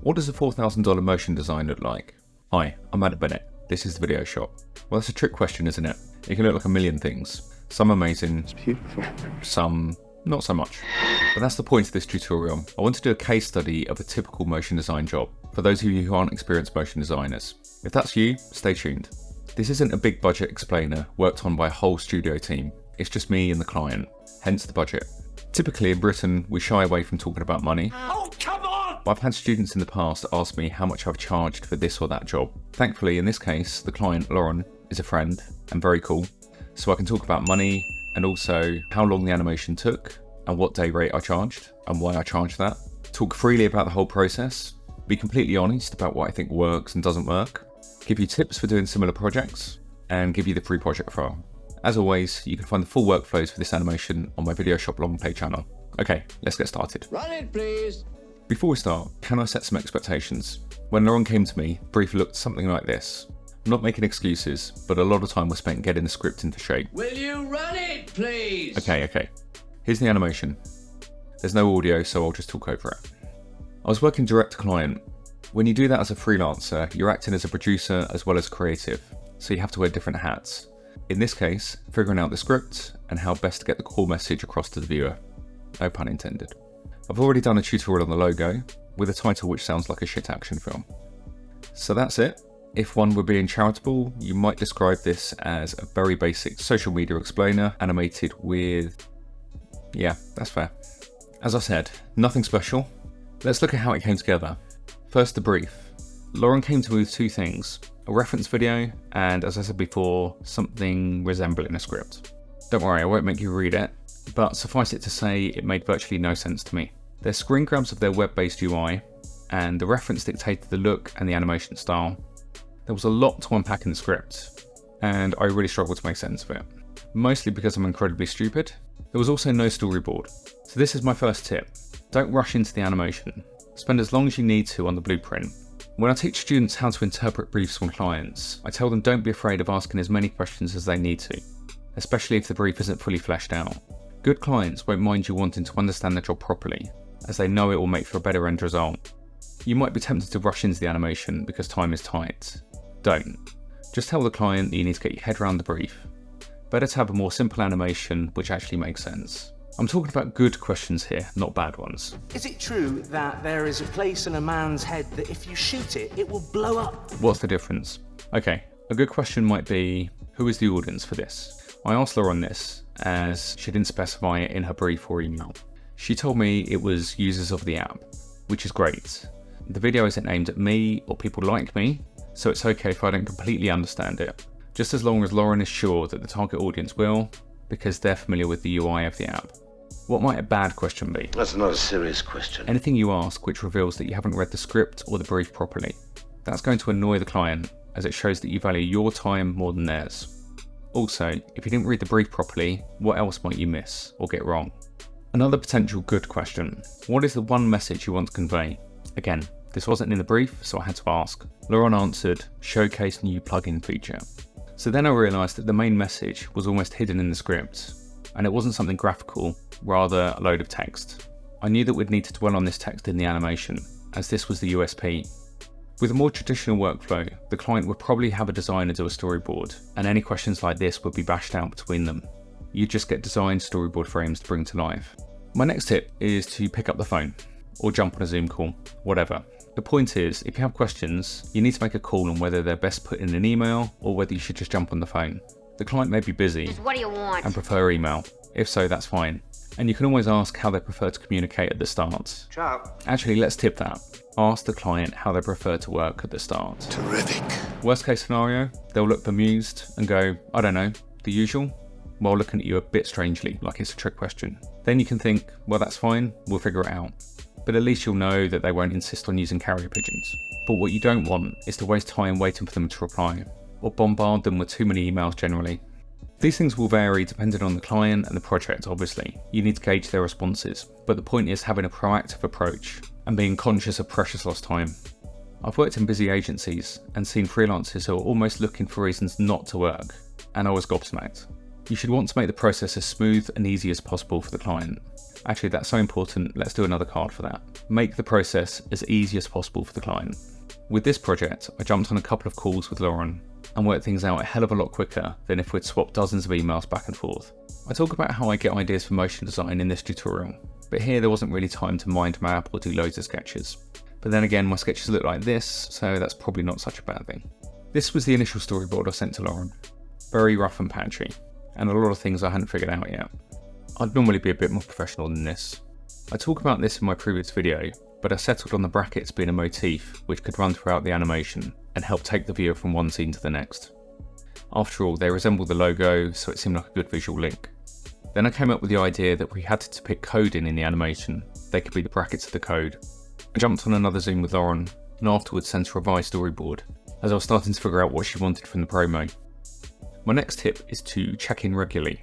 What does a $4,000 motion design look like? Hi, I'm Adam Bennett. This is the video shop. Well, that's a trick question, isn't it? It can look like a million things. Some amazing, It's beautiful. some not so much. But that's the point of this tutorial. I want to do a case study of a typical motion design job for those of you who aren't experienced motion designers. If that's you, stay tuned. This isn't a big budget explainer worked on by a whole studio team. It's just me and the client, hence the budget. Typically in Britain, we shy away from talking about money. Oh, come on! But I've had students in the past ask me how much I've charged for this or that job. Thankfully, in this case, the client, Lauren, is a friend and very cool. So I can talk about money and also how long the animation took and what day rate I charged and why I charged that. Talk freely about the whole process, be completely honest about what I think works and doesn't work, give you tips for doing similar projects, and give you the free project file. As always, you can find the full workflows for this animation on my Video Shop long play channel. Okay, let's get started. Run it, please! Before we start, can I set some expectations? When Lauren came to me, the brief looked something like this. I'm not making excuses, but a lot of time was spent getting the script into shape. Will you run it, please? Okay. Here's the animation. There's no audio, so I'll just talk over it. I was working direct to client. When you do that as a freelancer, you're acting as a producer as well as creative, so you have to wear different hats. In this case, figuring out the script and how best to get the core message across to the viewer. No pun intended. I've already done a tutorial on the logo, with a title which sounds like a shit action film. So that's it. If one were being charitable, you might describe this as a very basic social media explainer animated with... yeah, that's fair. As I said, nothing special. Let's look at how it came together. First, the brief. Lauren came to me with two things. A reference video, and as I said before, something resembling a script. Don't worry, I won't make you read it, but suffice it to say, it made virtually no sense to me. They're screen grabs of their web-based UI, and the reference dictated the look and the animation style. There was a lot to unpack in the script, and I really struggled to make sense of it. Mostly because I'm incredibly stupid. There was also no storyboard. So this is my first tip. Don't rush into the animation. Spend as long as you need to on the blueprint. When I teach students how to interpret briefs from clients, I tell them don't be afraid of asking as many questions as they need to, especially if the brief isn't fully fleshed out. Good clients won't mind you wanting to understand the job properly, as they know it will make for a better end result. You might be tempted to rush into the animation because time is tight. Don't. Just tell the client that you need to get your head around the brief. Better to have a more simple animation which actually makes sense. I'm talking about good questions here, not bad ones. Is it true that there is a place in a man's head that if you shoot it, it will blow up? What's the difference? Okay, a good question might be, who is the audience for this? I asked Lauren this, as she didn't specify it in her brief or email. She told me it was users of the app, which is great. The video isn't aimed at me or people like me, so it's okay if I don't completely understand it, just as long as Lauren is sure that the target audience will, because they're familiar with the UI of the app. What might a bad question be? That's not a serious question. Anything you ask which reveals that you haven't read the script or the brief properly. That's going to annoy the client, as it shows that you value your time more than theirs. Also, if you didn't read the brief properly, what else might you miss or get wrong? Another potential good question. What is the one message you want to convey? Again, this wasn't in the brief, so I had to ask. Lauren answered, showcase new plugin feature. So then I realised that the main message was almost hidden in the script, and it wasn't something graphical, rather a load of text. I knew that we'd need to dwell on this text in the animation, as this was the USP. With a more traditional workflow, the client would probably have a designer do a storyboard, and any questions like this would be bashed out between them. You'd just get designed storyboard frames to bring to life. My next tip is to pick up the phone, or jump on a Zoom call, whatever. The point is, if you have questions, you need to make a call on whether they're best put in an email, or whether you should just jump on the phone. The client may be busy What do you want? and prefer email. If so, that's fine. And you can always ask how they prefer to communicate at the start. Ciao. Actually, let's tip that. Ask the client how they prefer to work at the start. Terrific. Worst case scenario, they'll look bemused and go, I don't know, the usual, while looking at you a bit strangely, like it's a trick question. Then you can think, well, that's fine, we'll figure it out. But at least you'll know that they won't insist on using carrier pigeons. But what you don't want is to waste time waiting for them to reply, or bombard them with too many emails generally. These things will vary depending on the client and the project, obviously. You need to gauge their responses, but the point is having a proactive approach and being conscious of precious lost time. I've worked in busy agencies and seen freelancers who are almost looking for reasons not to work, and I was gobsmacked. You should want to make the process as smooth and easy as possible for the client. Actually, that's so important, let's do another card for that. Make the process as easy as possible for the client. With this project, I jumped on a couple of calls with Lauren and worked things out a hell of a lot quicker than if we'd swapped dozens of emails back and forth. I talk about how I get ideas for motion design in this tutorial, but here there wasn't really time to mind map or do loads of sketches. But then again, my sketches look like this, so that's probably not such a bad thing. This was the initial storyboard I sent to Lauren. Very rough and patchy, and a lot of things I hadn't figured out yet. I'd normally be a bit more professional than this. I talk about this in my previous video, but I settled on the brackets being a motif which could run throughout the animation and help take the viewer from one scene to the next. After all, they resemble the logo, so it seemed like a good visual link. Then I came up with the idea that we had to put code in the animation. They could be the brackets of the code. I jumped on another Zoom with Lauren, and afterwards sent a revised storyboard, as I was starting to figure out what she wanted from the promo. My next tip is to check in regularly.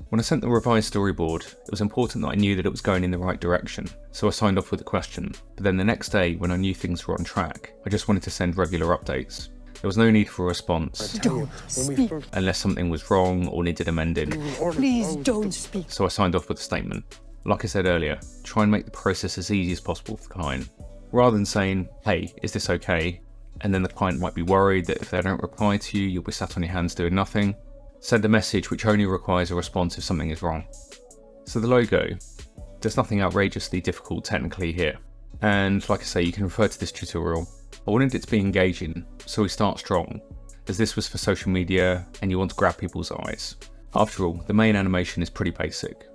When I sent the revised storyboard, it was important that I knew that it was going in the right direction, so I signed off with a question. But then the next day, when I knew things were on track, I just wanted to send regular updates. There was no need for a response, Don't speak. unless something was wrong or needed amending, Please don't speak. so I signed off with a statement. Like I said earlier, try and make the process as easy as possible for the client. Rather than saying, hey, is this okay? And then the client might be worried that if they don't reply to you, you'll be sat on your hands doing nothing. Send a message which only requires a response if something is wrong. So the logo, there's nothing outrageously difficult technically here. And like I say, you can refer to this tutorial. I wanted it to be engaging, so we start strong, as this was for social media and you want to grab people's eyes. After all, the main animation is pretty basic.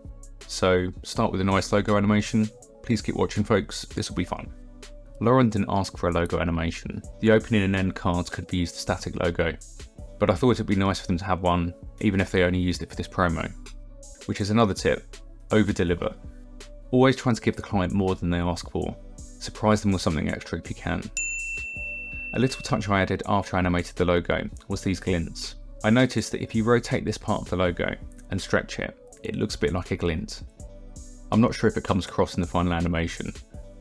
So start with a nice logo animation. Please keep watching folks, this will be fun. Lauren didn't ask for a logo animation. The opening and end cards could be used as static logo, but I thought it'd be nice for them to have one, even if they only used it for this promo. Which is another tip, over-deliver. Always trying to give the client more than they ask for. Surprise them with something extra if you can. A little touch I added after I animated the logo was these glints. I noticed that if you rotate this part of the logo and stretch it, it looks a bit like a glint. I'm not sure if it comes across in the final animation,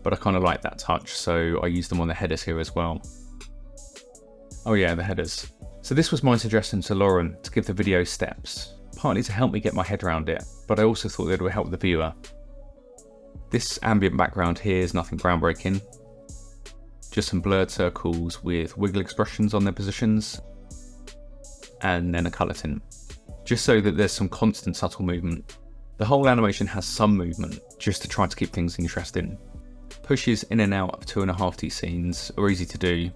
but I kind of like that touch, so I used them on the headers here as well. Oh yeah, the headers. So this was my suggestion to Lauren to give the video steps, partly to help me get my head around it, but I also thought that it would help the viewer. This ambient background here is nothing groundbreaking, just some blurred circles with wiggle expressions on their positions, and then a colour tint, just so that there's some constant subtle movement. The whole animation has some movement, just to try to keep things interesting. Pushes in and out of 2.5D scenes are easy to do,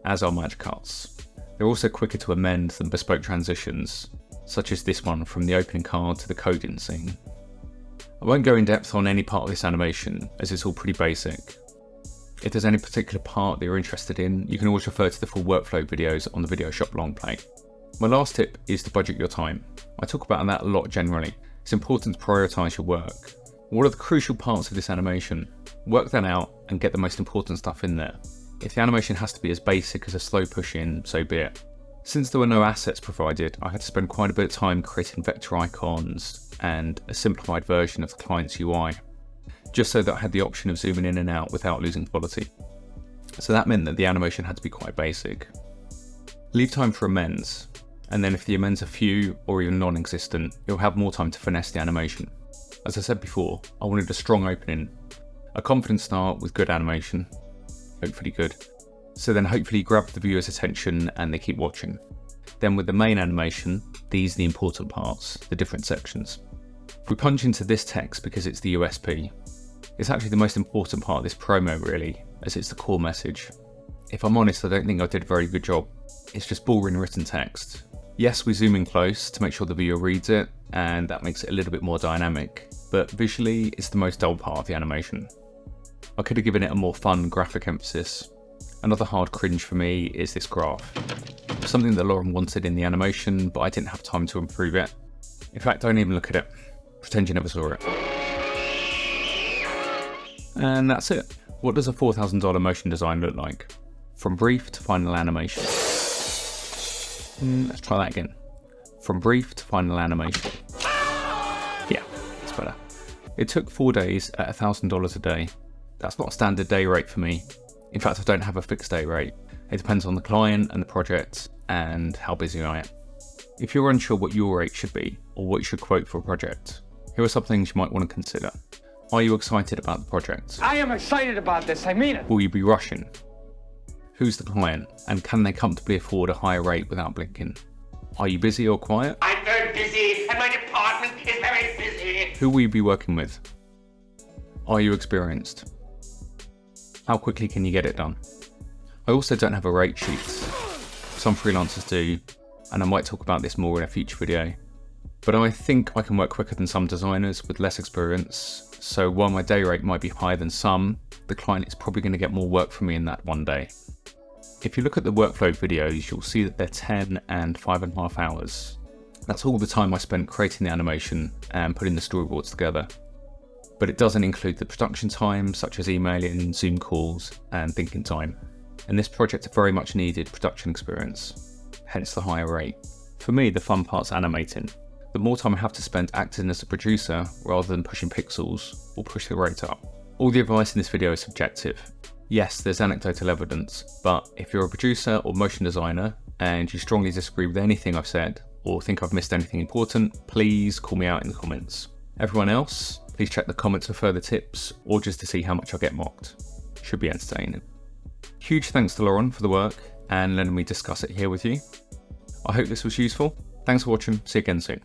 as are match cuts. They're also quicker to amend than bespoke transitions, such as this one from the opening card to the coding scene. I won't go in depth on any part of this animation, as it's all pretty basic. If there's any particular part that you're interested in, you can always refer to the full workflow videos on the Video Shop long play. My last tip is to budget your time. I talk about that a lot generally. It's important to prioritise your work. What are the crucial parts of this animation? Work that out and get the most important stuff in there. If the animation has to be as basic as a slow push in, so be it. Since there were no assets provided, I had to spend quite a bit of time creating vector icons and a simplified version of the client's UI, just so that I had the option of zooming in and out without losing quality. So that meant that the animation had to be quite basic. Leave time for amends, and then if the amends are few or even non-existent, you'll have more time to finesse the animation. As I said before, I wanted a strong opening, a confident start with good animation, hopefully good, so then hopefully grab the viewer's attention and they keep watching. Then with the main animation, these are the important parts, the different sections. We punch into this text because it's the USP. It's actually the most important part of this promo really, as it's the core message. If I'm honest, I don't think I did a very good job. It's just boring written text. Yes, we zoom in close to make sure the viewer reads it, and that makes it a little bit more dynamic, but visually it's the most dull part of the animation. I could have given it a more fun graphic emphasis. Another hard cringe for me is this graph. Something that Lauren wanted in the animation, but I didn't have time to improve it. In fact, don't even look at it. Pretend you never saw it. And that's it. What does a $4,000 motion design look like? From brief to final animation. Let's try that again. From brief to final animation. Yeah, that's better. It took 4 days at $1,000 a day. That's not a standard day rate for me. In fact, I don't have a fixed day rate. It depends on the client and the project and how busy I am. If you're unsure what your rate should be, or what you should quote for a project, here are some things you might want to consider. Are you excited about the project? I am excited about this, I mean it. Will you be rushing? Who's the client, and can they comfortably afford a higher rate without blinking? Are you busy or quiet? I'm very busy and my department is very busy. Who will you be working with? Are you experienced? How quickly can you get it done? I also don't have a rate sheet. Some freelancers do, and I might talk about this more in a future video. But I think I can work quicker than some designers with less experience, so while my day rate might be higher than some, the client is probably going to get more work from me in that one day. If you look at the workflow videos, you'll see that they're 10 and 5.5 hours. That's all the time I spent creating the animation and putting the storyboards together. But it doesn't include the production time, such as emailing, Zoom calls, and thinking time. And this project very much needed production experience, hence the higher rate. For me, the fun part's animating. The more time I have to spend acting as a producer rather than pushing pixels will push the rate up. All the advice in this video is subjective. Yes, there's anecdotal evidence, but if you're a producer or motion designer and you strongly disagree with anything I've said or think I've missed anything important, please call me out in the comments. Everyone else, please check the comments for further tips or just to see how much I get mocked. Should be entertaining. Huge thanks to Lauren for the work and letting me discuss it here with you. I hope this was useful. Thanks for watching, see you again soon.